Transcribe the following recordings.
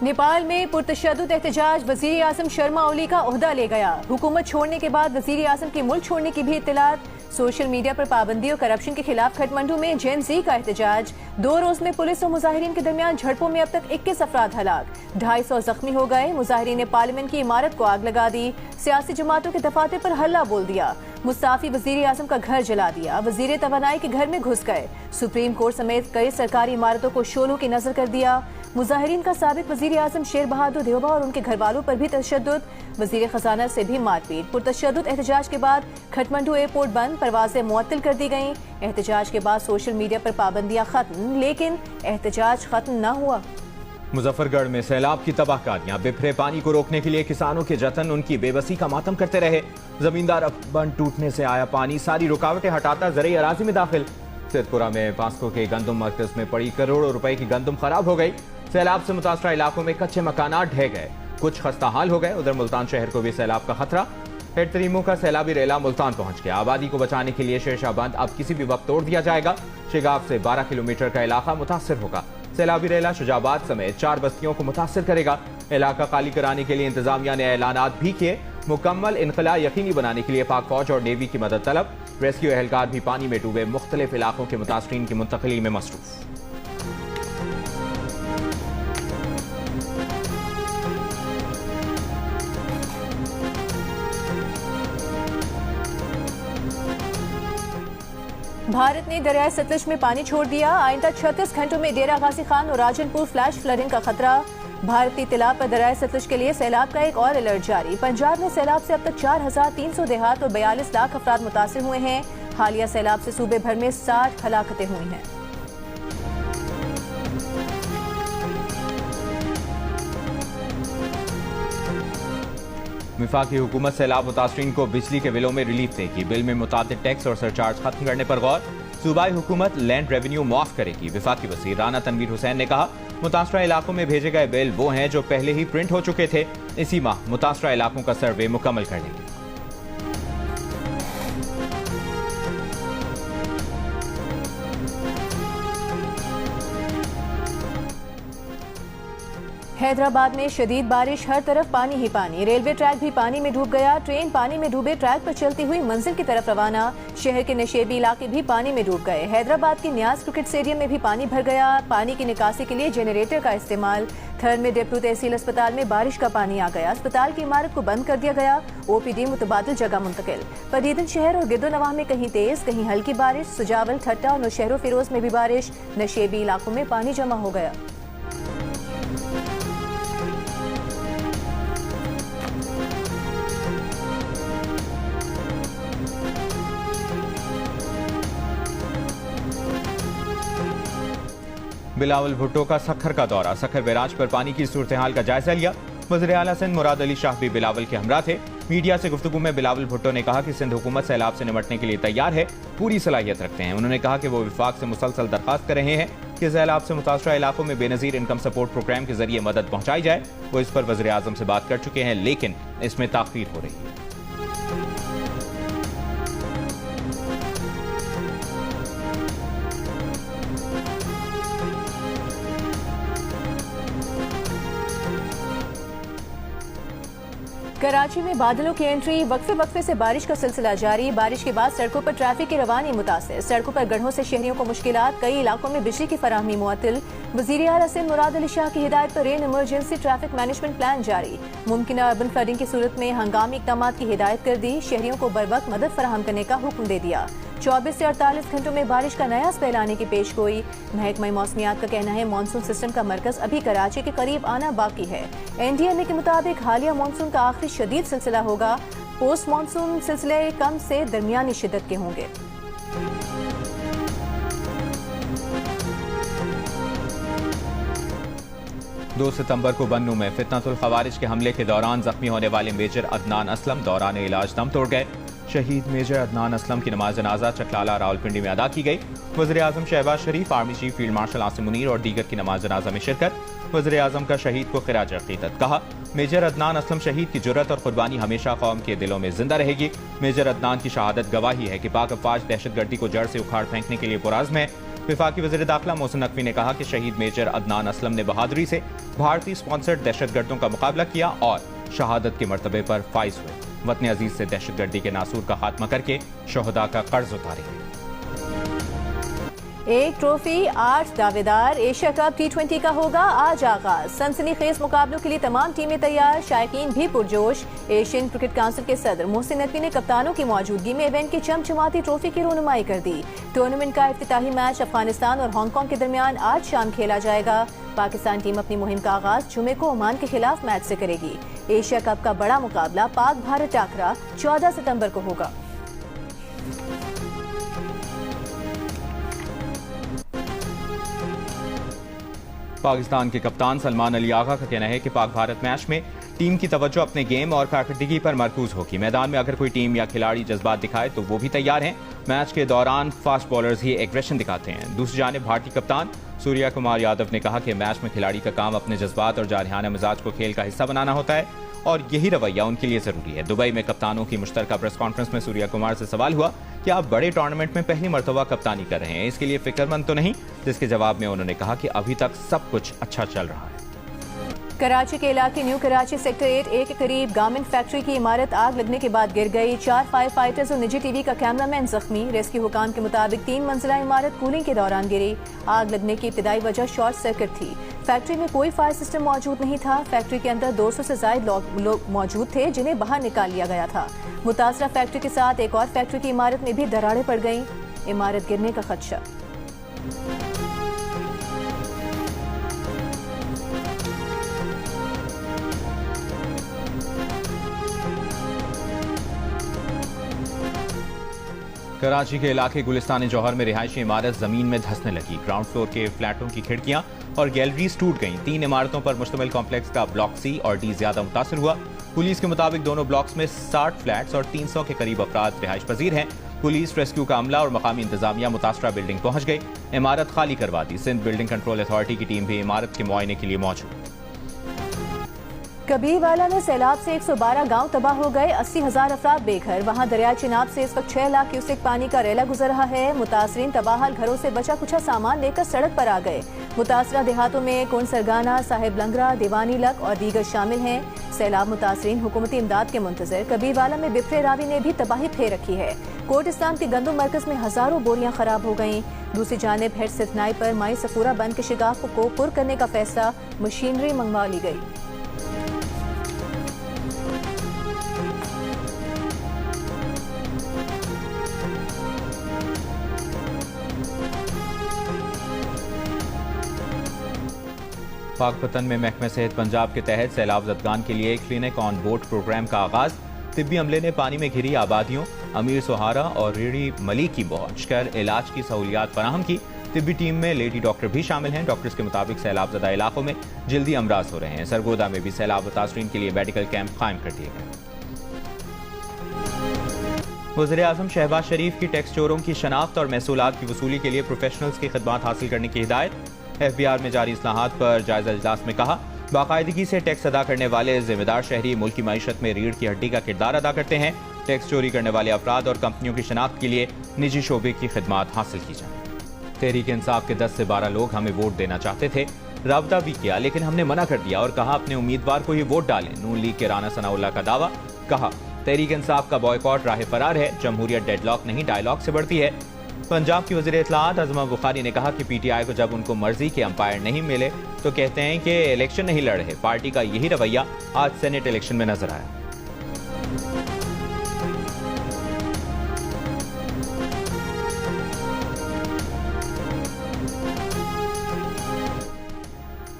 नेपाल में पुरतशद्दुद एहतजाज, वजीर आजम शर्मा ओली का ओहदा ले गया। हुकूमत छोड़ने के बाद वजीर आजम के मुल्क छोड़ने की भी इत्तलात। सोशल मीडिया पर पाबंदी और करप्शन के खिलाफ खटमंडू में जेन जी का एहतजाज। 2 रोज में पुलिस और मुजाहिरीन के दरमियान झड़पों में अब तक 21 अफराद हलाक, 250 जख्मी हो गए। मुजाहिरीन ने पार्लियामेंट की इमारत को आग लगा दी, सियासी जमातों के दफातर पर हल्ला बोल दिया, मुस्ताफी वजीर आजम का घर जला दिया, वजीर तवानाई के घर में घुस गए, सुप्रीम कोर्ट समेत कई सरकारी इमारतों को शोलों की नजर कर दिया। मुजाहिरीन का साबिक वजीर आजम शेर बहादुर देवबा और उनके घर वालों पर भी तशद्दुद, वजीर खजाना से भी मारपीट। पुरतशद्दुद एहतजाज के बाद खटमंडू एयरपोर्ट बंद, परवाजें मुअत्तल कर दी गईं। एहतजाज के बाद सोशल मीडिया पर पाबंदियां खत्म, लेकिन एहतजाज खत्म न हुआ। मुजफ्फरगढ़ में सैलाब की तबाहकारियां, बिखरे पानी को रोकने के लिए किसानों के जतन उनकी बेबसी का मातम करते रहे। जमींदार अब बंद टूटने से आया पानी सारी रुकावटें हटाता ज़रई अराजी में दाखिल। सिद्धपुरा में पास्को के गंदम मरकज में पड़ी करोड़ों रुपए की गंदम खराब हो गई। सैलाब से मुतासरा इलाकों में कच्चे मकानात ढह गए, कुछ खस्ता हाल हो गए। उधर मुल्तान शहर को भी सैलाब का खतरा। हेड तरीमों का सैलाबी रेला मुल्तान पहुंच गया। आबादी को बचाने के लिए शेरशाह बंद अब किसी भी वक्त तोड़ दिया जाएगा। शिगाफ से 12 किलोमीटर का इलाका मुतासर होगा। सैलाबी रेला शुजाबाद समेत 4 बस्तियों को मुतासर करेगा। इलाका खाली कराने के लिए इंतजामिया ने ऐलानात भी किए। मुकम्मल इनखला यकीनी बनाने के लिए पाक फौज और नेवी की मदद तलब। रेस्क्यू एहलकार भी पानी में डूबे मुख्तलिफ इलाकों के मुतासरीन की मुंतकिली में मसरूफ। भारत ने दरियाए सतलुज में पानी छोड़ दिया। आइंदा 36 घंटों में डेरा गाजी खान और राजनपुर फ्लैश फ्लडिंग का खतरा। भारतीय तलाब पर दरियाए सतलुज के लिए सैलाब का एक और अलर्ट जारी। पंजाब में सैलाब से अब तक 4300 देहात और 42 लाख अफराद मुतासिर हुए हैं। हालिया सैलाब से सूबे भर में 60 हलाकतें हुई हैं। वफाकी हुकूमत सैलाब मुतासरीन को बिजली के बिलों में रिलीफ देगी। बिल में मुताबिक टैक्स और सरचार्ज खत्म करने पर गौर। सूबाई हुकूमत लैंड रेवेन्यू माफ करेगी। वफाकी वज़ीर राना तनवीर हुसैन ने कहा, मुतासरा इलाकों में भेजे गए बिल वो हैं जो पहले ही प्रिंट हो चुके थे। इसी माह मुतासरा इलाकों का सर्वे मुकम्मल कर लेंगे। हैदराबाद में शदीद बारिश, हर तरफ पानी ही पानी। रेलवे ट्रैक भी पानी में डूब गया। ट्रेन पानी में डूबे ट्रैक पर चलती हुई मंजिल की तरफ रवाना। शहर के नशेबी इलाके भी पानी में डूब गए। हैदराबाद के न्याज क्रिकेट स्टेडियम में भी पानी भर गया। पानी की निकासी के लिए जनरेटर का इस्तेमाल। थर में डेप्यू तहसील अस्पताल में बारिश का पानी आ गया। अस्पताल की इमारत को बंद कर दिया गया। OPD मुतबादिल जगह मुंतकिल। पदीदन शहर और गिरदो नवाह में कहीं तेज कहीं हल्की बारिश। सुजावल, ठट्टा और नौशहरो फिरोज में भी बारिश। नशेबी इलाकों में पानी जमा हो गया। बिलावल भुट्टो का सखर का दौरा। सखर बैराज पर पानी की सूरत हाल का जायजा लिया। वज़ीर आला सिंध मुराद अली शाह भी बिलावल के हमरा थे। मीडिया से गुफ्तगू में बिलावल भुट्टो ने कहा कि सिंध हुकूमत सैलाब से निपटने के लिए तैयार है, पूरी सलाहियत रखते हैं। उन्होंने कहा कि वो विफाक से मुसलसल दरख्वास्त कर रहे हैं कि सैलाब से मुतासरा इलाकों में बेनज़ीर इनकम सपोर्ट प्रोग्राम के जरिए मदद पहुंचाई जाए। वो इस पर वज़ीर आज़म से बात कर चुके हैं, लेकिन इसमें ताख़ीर हो रही है। कराची में बादलों की एंट्री, वक्फे वक्फे से बारिश का सिलसिला जारी। बारिश के बाद सड़कों पर ट्रैफिक की रवानी मुतासिर। सड़कों पर गड्ढों से शहरियों को मुश्किलात, कई इलाकों में बिजली की फराहमी मुअत्तल। वज़ीर आला सिंध मुराद अली शाह की हिदायत पर rain emergency traffic management plan जारी। मुमकिन अर्बन फ्लडिंग की सूरत में हंगामी इक़दामात की हिदायत कर दी। शहरियों को बर वक्त मदद फराहम करने का हुक्म दे दिया। 24 से 48 घंटों में बारिश का नया स्पेल आने की पेशगोई। महकमा मौसमियात का कहना है मानसून सिस्टम का मरकज अभी कराची के करीब आना बाकी है। NDMA के मुताबिक हालिया मानसून का आखिरी शदीद सिलसिला होगा। पोस्ट मानसून सिलसिले कम से दरमियानी शिद्दत के होंगे। 2 सितंबर को बन्नू में फितनतुल खवारिज के हमले के दौरान जख्मी होने वाले मेजर अदनान असलम दौरान इलाज दम तोड़ गए। शहीद मेजर अदनान असलम की नमाज जनाजा चकलाला रावलपिंडी में अदा की गई। वज़ीर आज़म Shehbaz Sharif, army chief field marshal Asim Munir और दीगर की नमाज जनाजा में शिरकत। वज़ीर आज़म का शहीद को खिराज अक़ीदत। कहा, मेजर अदनान असलम शहीद की जुर्रत और कुर्बानी हमेशा कौम के दिलों में जिंदा रहेगी। मेजर अदनान की शहादत गवाही है कि पाक अफवाज दहशतगर्दी को जड़ से उखाड़ फेंकने के लिए पुराज़्म है। वफाकी वज़ीर दाखिला मोहसिन नकवी ने कहा कि शहीद मेजर अदनान असलम ने बहादुरी से भारतीय स्पॉन्सर्ड दहशतगर्दों का मुकाबला किया और शहादत के मर्तबे पर फाइज हुए। वतन अजीज से दहशतगर्दी के नासूर का खात्मा करके शोहदा का कर्ज उतारेंगे। एक ट्रॉफी 8 दावेदार। एशिया कप T20 का होगा आज आगाज। सनसनीखेज मुकाबलों के लिए तमाम टीमें तैयार, शायकीन भी पुरजोश। एशियन क्रिकेट काउंसिल के सदर मोहसिन नकवी ने कप्तानों की मौजूदगी में इवेंट की चमचमाती ट्रॉफी की रोनुमाई कर दी। टूर्नामेंट का इफ्तिताही मैच अफगानिस्तान और हांगकांग के दरमियान आज शाम खेला जाएगा। पाकिस्तान टीम अपनी मुहिम का आगाज जुमे को ओमान के खिलाफ मैच से करेगी। एशिया कप का बड़ा मुकाबला पाक भारत टाकरा 14 सितंबर को होगा। पाकिस्तान के कप्तान सलमान अली आगा का कहना है कि पाक भारत मैच में टीम की तवज्जो अपने गेम और कारकर्दगी पर मरकूज होगी। मैदान में अगर कोई टीम या खिलाड़ी जज्बात दिखाए तो वो भी तैयार हैं। मैच के दौरान फास्ट बॉलर्स ही एग्रेशन दिखाते हैं। दूसरी जानिब भारतीय कप्तान सूर्या कुमार यादव ने कहा कि मैच में खिलाड़ी का काम अपने जज्बात और जारहाना मिजाज को खेल का हिस्सा बनाना होता है और यही रवैया उनके लिए जरूरी है। दुबई में कप्तानों की मुश्तरका प्रेस कॉन्फ्रेंस में सूर्या कुमार से सवाल हुआ कि आप बड़े टूर्नामेंट में पहली मरतबा कप्तानी कर रहे हैं, इसके लिए फिक्रमंद तो नहीं, जिसके जवाब में उन्होंने कहा कि अभी तक सब कुछ अच्छा चल रहा है। कराची के इलाके न्यू कराची सेक्टर 8A के करीब गारमेंट फैक्ट्री की इमारत आग लगने के बाद गिर गई। 4 फायर फाइटर्स और निजी टीवी का कैमरामैन जख्मी। रेस्क्यू हुकाम के मुताबिक 3 मंजिला इमारत कूलिंग के दौरान गिरी। आग लगने की इब्तिदाई वजह शॉर्ट सर्किट थी। फैक्ट्री में कोई फायर सिस्टम मौजूद नहीं था। फैक्ट्री के अंदर 200 से ज्यादा लोग मौजूद थे जिन्हें बाहर निकाल लिया गया था। मुतासरा फैक्ट्री के साथ एक और फैक्ट्री की इमारत में भी दरारें पड़ गईं। इमारत गिरने का खदशा। कराची के इलाके गुलिस्तान जौहर में रिहायशी इमारत जमीन में धंसने लगी। ग्राउंड फ्लोर के फ्लैटों की खिड़कियां और गैलरीज टूट गईं। 3 इमारतों पर मुश्तमिल कॉम्प्लेक्स का ब्लॉक सी और डी ज्यादा मुतासर हुआ। पुलिस के मुताबिक दोनों ब्लॉक्स में 60 फ्लैट्स और 300 के करीब अफराद रिहाइश पजीर हैं। पुलिस, रेस्क्यू का अमला और मकामी इंतजामिया मुतासरा बिल्डिंग पहुंच गई। इमारत खाली करवा दी। सिंध बिल्डिंग कंट्रोल अथॉरिटी की टीम भी इमारत के मुआयने के लिए मौजूद। कबीरवाला में सैलाब से 112 गांव तबाह हो गए। 80,000 अफराद बेघर। वहां दरिया चिनाब से इस वक्त 6 लाख क्यूसेक पानी का रेला गुजर रहा है। मुतासरीन तबाहल घरों से बचा कुछ सामान लेकर सड़क पर आ गए। मुतासरा देहातों में कुंड सरगाना, साहिब लंगरा, दीवानी लक और दीगर शामिल हैं। सैलाब मुतासरीन हुकूमती इमदाद के मुंतजर। कबीरवाला में बिफरे रावी ने भी तबाही फेर रखी है। कोट इस्लाम के गंदम मरकज में हजारों बोरियां खराब हो गईं। दूसरी जानिब हेड सिथनाई पर माई सफूरा बंद के शिगाफ को पुर करने का फैसला, मशीनरी मंगवा ली गई। पाकपतन में महकमे सेहत पंजाब के तहत सैलाब ज़दगान के लिए क्लिनिक ऑन बोट प्रोग्राम का आगाज। तिब्बी अमले ने पानी में घिरी आबादियों अमीर सोहारा और रेडी मलिक की पहुंच कर इलाज की सहूलियात फराहम की। तिब्बी टीम में लेडी डॉक्टर भी शामिल हैं। डॉक्टर्स के मुताबिक सैलाब ज़दा इलाकों में जल्दी अमराज हो रहे हैं। सरगोदा में भी सैलाब मुतासरीन के लिए मेडिकल कैंप कायम कर दिए गए। वज़ीर आज़म शहबाज शरीफ की टैक्स चोरों की शनाख्त और महसूलात की वसूली के लिए प्रोफेशनल्स की खिदमात हासिल करने की हिदायत। FBR में जारी इस्लाहात पर जायजा इजलास में कहा, बाकायदगी से टैक्स अदा करने वाले जिम्मेदार शहरी मुल्क की मईशत में रीढ़ की हड्डी का किरदार अदा करते हैं। टैक्स चोरी करने वाले अफराद और कंपनियों की शनाख्त के लिए निजी शोबे की खिदमात हासिल की जाए। तहरीक इंसाफ के 10 से 12 लोग हमें वोट देना चाहते थे, राबता भी किया, लेकिन हमने मना कर दिया और कहा अपने उम्मीदवार को ही वोट डालें। नून लीग के राना सनाउल्लाह का दावा। कहा, तहरीक इंसाफ का बॉयकॉट राह फरार है। जमहूरियत डेडलॉक नहीं डायलॉग से बढ़ती है। पंजाब की वज़ीर इत्तलाआत अज़मा बुखारी ने कहा कि PTI को जब उनको मर्जी के अंपायर नहीं मिले तो कहते हैं कि इलेक्शन नहीं लड़ रहे। पार्टी का यही रवैया आज सेनेट इलेक्शन में नजर आया।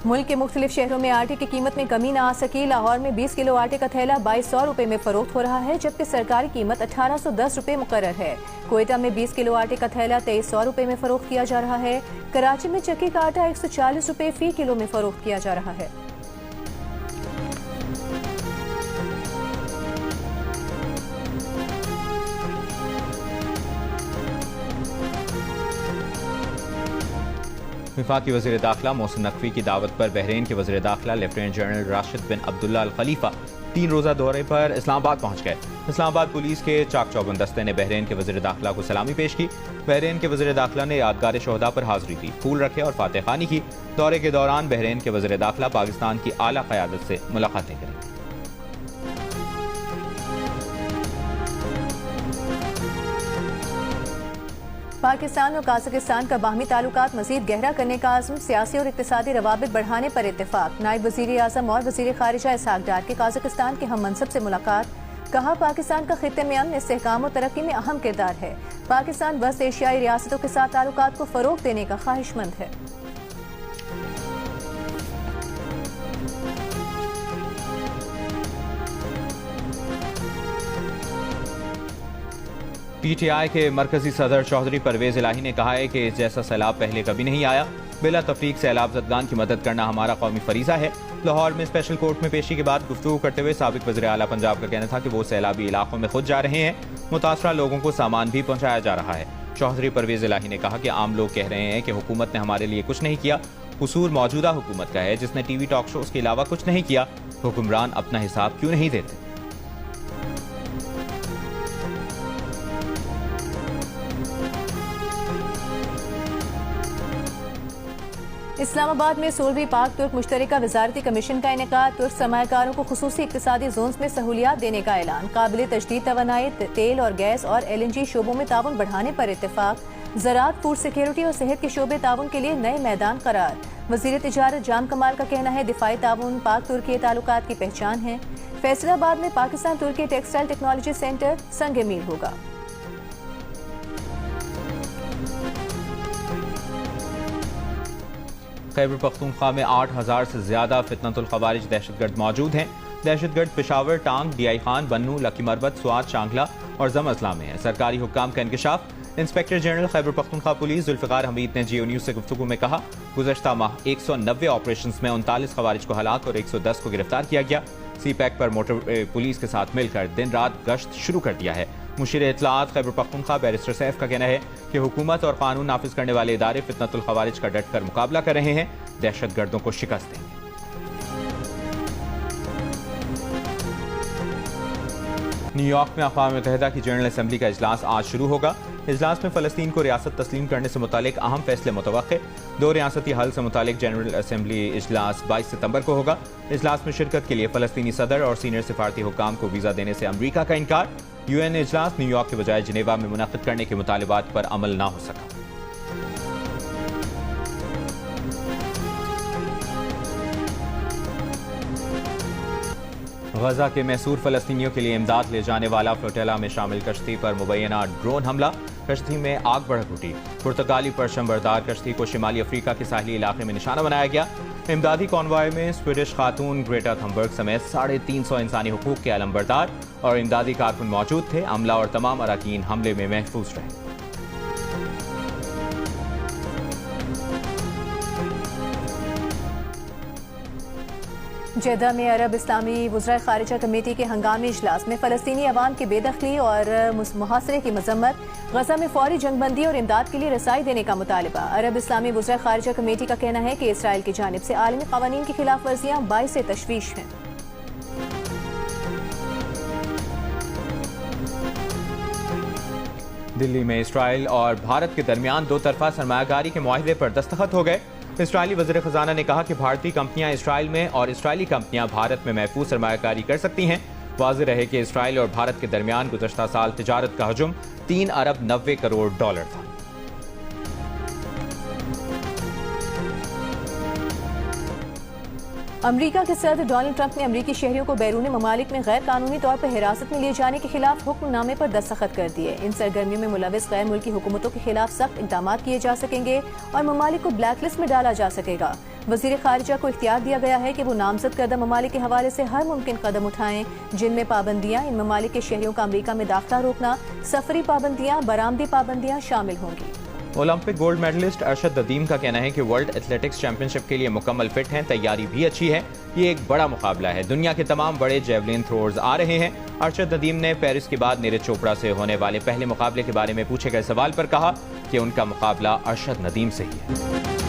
मुल्क के मुख्तलिफ शहरों में आटे की कीमत में कमी न आ सकी। लाहौर में 20 किलो आटे का थैला 2200 रुपए में फरोख्त हो रहा है, जबकि सरकारी कीमत 1810 रुपए मुकर्रर है। कोयटा में 20 किलो आटे का थैला 2300 रुपए में फरोख्त किया जा रहा है। कराची में चक्की का आटा 140 रुपए फी किलो में फरोख्त किया जा रहा है। वफाकी वज़ीर दाखिला मोहसिन नकवी की दावत पर बहरीन के वज़ीर दाखिला लेफ्टिनेंट जनरल राशिद बिन अब्दुल्ला अल खलीफा 3 रोज़ा दौरे पर इस्लामाबाद पहुंच गए। इस्लामाबाद पुलिस के चाक चौबंद दस्ते ने बहरीन के वज़ीर दाखिला को सलामी पेश की। बहरीन के वज़ीर दाखिला ने यादगार शोहदा पर हाजिरी दी, फूल रखे और फातह खानी की। दौरे के दौरान बहरीन के वज़ीर दाखिला पाकिस्तान की आला क़यादत से मुलाकातें करेंगे। पाकिस्तान और काज़ाकिस्तान का बाहमी ताल्लुकात मज़ीद गहरा करने का आज़म, सियासी और इक़्तिसादी रवाबित बढ़ाने पर इत्तेफाक। नायब वज़ीर आज़म और वज़ीर ख़ारिजा इसहाक़ डार की काज़ाकिस्तान के हम मनसब से मुलाकात। कहा, पाकिस्तान का खित्ते में अमन, इस्तेहकाम और तरक्की में अहम किरदार है। पाकिस्तान वस्त एशियाई रियासतों के साथ ताल्लुकात को फ़रोग़ देने का ख्वाहिशमंद है। PTI के मरकजी सदर चौधरी परवेज इलाही ने कहा है कि इस जैसा सैलाब पहले कभी नहीं आया। बिला तफरीक सैलाब ज़दगान की मदद करना हमारा कौमी फरीज़ा है। लाहौर में स्पेशल कोर्ट में पेशी के बाद गुफ्तगू करते हुए साबिक वज़ीर आला पंजाब का कहना था कि वो सैलाबी इलाकों में खुद जा रहे हैं। मुतासरा लोगों को सामान भी पहुँचाया जा रहा है। चौधरी परवेज इलाही ने कहा कि आम लोग कह रहे हैं कि हुकूमत ने हमारे लिए कुछ नहीं किया। कसूर मौजूदा हुकूमत का है जिसने TV टॉक शोज़ के अलावा कुछ नहीं किया। हुक्मरान अपना हिसाब क्यों नहीं देते? इस्लामाबाद में 16वीं पाक तुर्क मुश्तरका वजारती कमीशन का इनेकाद। तुर्क सरमायाकारों को खुसूसी इक्तिसादी जोन्स में सहूलियात देने का ऐलान। काबिल तजदीद तवानाई, तेल और गैस और LNG शोबों में ताउन बढ़ाने पर इत्तेफाक। ज़राअत, फूड सिक्योरिटी और सेहत के शोबे ताउन के लिए नए मैदान करार। वज़ीर तिजारत जाम कमाल का कहना है, दिफाई ताउन पाक तुर्की ताल्लुकात की पहचान है। फैसलाबाद में पाकिस्तान तुर्की टेक्सटाइल टेक्नोलॉजी सेंटर संग मील होगा। खैबर पख्तूनख्वा में 8000 से ज्यादा फितनतुल खवारिज दहशतगर्द मौजूद हैं। दहशतगर्द पेशावर, टांग, DI खान, बन्नू, लकी मरबत, स्वात, चांगला और जम अजला में है। सरकारी हुक्काम का इंकशाफ। Inspector general Khyber Pakhtunkhwa police Zulfiqar Hameed ने GO न्यूज़ से गुफ्तगू में कहा, गुज़श्ता माह 190 ऑपरेशन में 39 खवारिज को हलाक और 110 को गिरफ्तार किया गया। CPAC पर मोटर पुलिस के साथ मिलकर दिन रात गश्त शुरू कर दिया है। मुशीर इत्तलात खैबर पख्तूनख्वा बैरिस्टर सैफ का कहना है कि हुकूमत और कानून नाफिज करने वाले इदारे फितनतुल खवारिज का डट कर मुकाबला कर रहे हैं, दहशतगर्दों को शिकस्त देंगे। न्यूयॉर्क में अक़वाम मुत्तहिदा की जनरल असम्बली का इजलास आज शुरू होगा। इजलास में फ़लस्तीन को रियासत तस्लीम करने से मुतालिक अहम फैसले मुतवक्के। 2 रियासती हल से मुतालिक जनरल असम्बली इजलास 22 सितंबर को होगा। इजलास में शिरकत के लिए फ़लस्तीनी सदर और सीनियर सिफारती हुक्काम को वीज़ा देने से अमरीका का इनकार। UN इजलास न्यूयॉर्क के बजाय जिनेवा में मुनक़िद करने के मुतालिबात पर अमल ना हो सका। गजा के मैसूर फ़लस्तीनियों के लिए इमदाद ले जाने वाला फ्लोटेला में शामिल कश्ती पर मुबैना ड्रोन हमला। कश्ती में आग भड़क उठी। पुर्तगाली परचम बरदार कश्ती को शिमाली अफ्रीका के साहिली इलाके में निशाना बनाया गया। इमदादी कॉन्वॉय में स्वीडिश खातून ग्रेटा थम्बर्ग समेत 350 इंसानी हुकूक के अलमबरदार और इमदादी कारकुन मौजूद थे। अमला और तमाम अराकीन हमले में महफूज रहे। जेदा में अरब इस्लामी वज़राए ख़ारिजा कमेटी के हंगामी इजलास में फ़लस्तीनी अवाम की बेदखली और मुहासरे की मजम्मत। गजा में फौरी जंगबंदी और इमदाद के लिए रसाई देने का मुतालिबा। अरब इस्लामी वज़राए ख़ारिजा कमेटी का कहना है कि इसराइल की जानिब से आलमी क़वानीन की खिलाफ वर्जियाँ बाइस तशवीश हैं। दिल्ली में इसराइल और भारत के दरमियान 2 तरफा सरमायाकारी के मुआहदे पर दस्तखत हो गए। इसराइली वज़ीर ख़जाना ने कहा कि भारतीय कंपनियां इसराइल में और इसराइली कंपनियां भारत में महफूज सरमायाकारी कर सकती हैं। वाज़ेह रहे कि इसराइल और भारत के दरमियान गुज़श्ता साल तिजारत का हजम 3 अरब 90 करोड़ डॉलर था। अमरीका के सदर डोनाल्ड ट्रंप ने अमरीकी शहरियों को बैरून ममालिक में गैर कानूनी तौर पर हिरासत में लिए जाने के खिलाफ हुक्मनामे पर दस्तखत कर दिए। इन सरगर्मियों में मुलविस गैर मुल्की हुकूमतों के खिलाफ सख्त इक़दाम किए जा सकेंगे और ममालिक को ब्लैक लिस्ट में डाला जा सकेगा। वज़ीर ख़ारिजा को इख्तियार दिया गया है कि वो नामजद करदा ममालिक के हवाले से हर मुमकिन कदम उठाएं, जिनमें पाबंदियाँ, इन ममालिक के शहरियों का अमरीका में दाखिला रोकना, सफरी पाबंदियाँ, बरामदी पाबंदियाँ शामिल होंगी। Olympic gold medallist Arshad Nadeem का कहना है कि वर्ल्ड एथलेटिक्स चैंपियनशिप के लिए मुकम्मल फिट हैं, तैयारी भी अच्छी है। ये एक बड़ा मुकाबला है, दुनिया के तमाम बड़े जेवलिन थ्रोअर्स आ रहे हैं। अरशद नदीम ने पेरिस के बाद नीरज चोपड़ा से होने वाले पहले मुकाबले के बारे में पूछे गए सवाल पर कहा कि उनका मुकाबला अरशद नदीम से ही है।